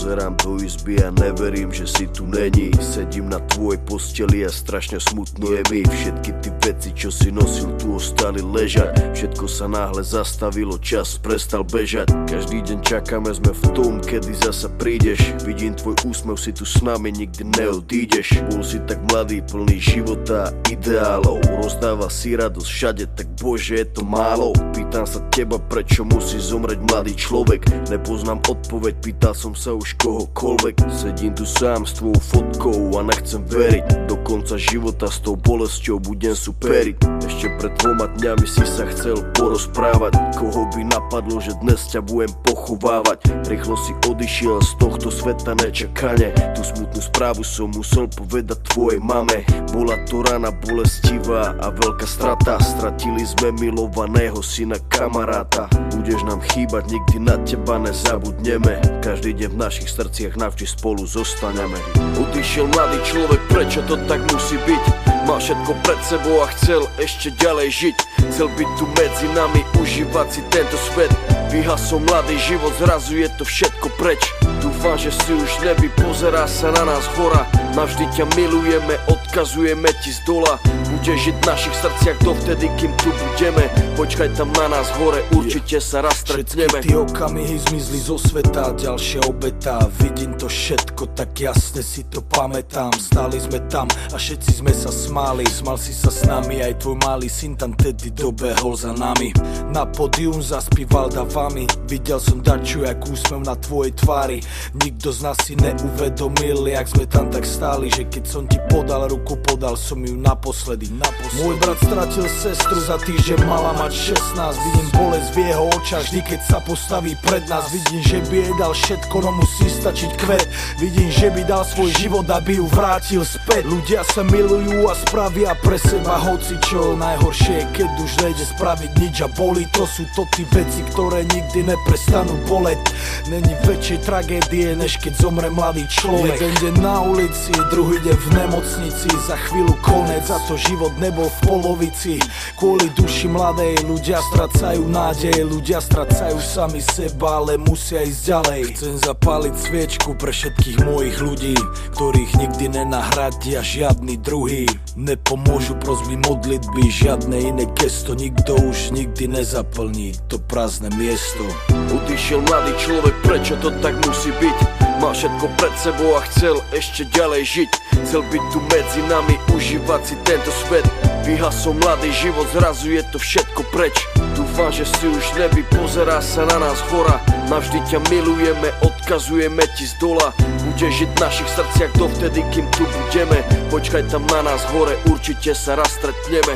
Pozerám do izby a neverím, že si tu není. Sedím na tvojej posteli a strašne smutno je mi. Všetky ty veci, čo si nosil, tu ostali ležať. Všetko sa náhle zastavilo, čas prestal bežať. Každý deň čakáme, sme v tom, kedy zasa prídeš. Vidím tvoj úsmev, si tu s nami, nikdy neodídeš. Bol si tak mladý, plný života a ideálov. Rozdáva si radosť všade, tak bože, je to málo. Pýtam sa teba, prečo musí zomrieť mladý človek. Nepoznám odpoveď, pýtal som sa už kohokoľvek. Sedím tu sám s tvojou fotkou a nechcem veriť. Do konca života s tou bolesťou budem superiť. Ešte pred 2 dňami si sa chcel porozprávať. Koho by napadlo, že dnes ťa budem pochovávať. Rýchlo si odišiel z tohto sveta nečakane. Tú smutnú správu som musel povedať tvojej mame. Bola to rana bolestivá a veľká strata. Stratili sme milovaného syna, kamaráta. Budeš nám chýbať, nikdy na teba nezabudneme. Každý deň v našich srdciach navždy spolu zostaneme. Odišiel mladý človek, prečo to tak musí byť? Mal všetko pred sebou a chcel ešte ďalej žiť. Chcel byť tu medzi nami, užívať si tento svet. Vyhasol mladý život, zrazu je to všetko preč. Dúfam, že si už nebi, pozerá sa na nás hora. Navždy ťa milujeme, odkazujeme ti z dola. Budeš žiť v našich srdciach dovtedy, kým tu budeme. Počkaj tam na nás hore, určite sa raz stretneme. Všetky tie okamihy zmizli zo sveta, ďalšia obeta. Vidím to všetko, tak jasne si to pamätám. Stáli sme tam a všetci sme sa smáli. Smal si sa s nami, aj tvoj malý syn tam tedy dobehol za nami. Na pódium zaspíval davami. Videl som daču, jak úsmev na tvojej tvári. Nikto z nás si neuvedomil, jak sme tam tak stáli, že keď som ti podal ruku, podal som ju naposledy. Môj brat stratil sestru za týždeň, mala mať 16. Vidím bolesť v jeho očách, vždy keď sa postaví pred nás. Vidím, že by jej dal všetko, no musí stačiť kvet. Vidím, že by dal svoj život, aby ju vrátil späť. Ľudia sa milujú a spravia pre seba hocičo. Najhoršie je, keď už nejde spraviť nič a boli. To sú to tí veci, ktoré nikdy neprestanú boleť. Není väčšej tragédie, než keď zomre mladý človek. Jeden deň na ulici, druhý deň v nemocnici. Za chvíľu konec, za to život nebol v polovici. Kvôli duši mladej ľudia stracajú nádej. Ľudia stracajú sami seba, ale musia ísť ďalej. Chcem zapáliť sviečku pre všetkých mojich ľudí, ktorých nikdy nenahradia žiadny druhý. Nepomôžu prosby modlitby, žiadne iné gesto. Nikto už nikdy nezaplní to prázdne miesto. Odišiel mladý človek, prečo to tak musí byť? Mal všetko pred sebou a chcel ešte ďalej žiť. Chcel byť tu medzi nami, užívať si tento svet. Vyhasol mladý život, zrazu je to všetko preč. Dúfam, že si už nebi, pozerá sa na nás hora. Navždy ťa milujeme, odkazujeme ti z dola. Budeš žiť v našich srdciach dovtedy, kým tu budeme. Počkaj tam na nás hore, určite sa raz stretneme.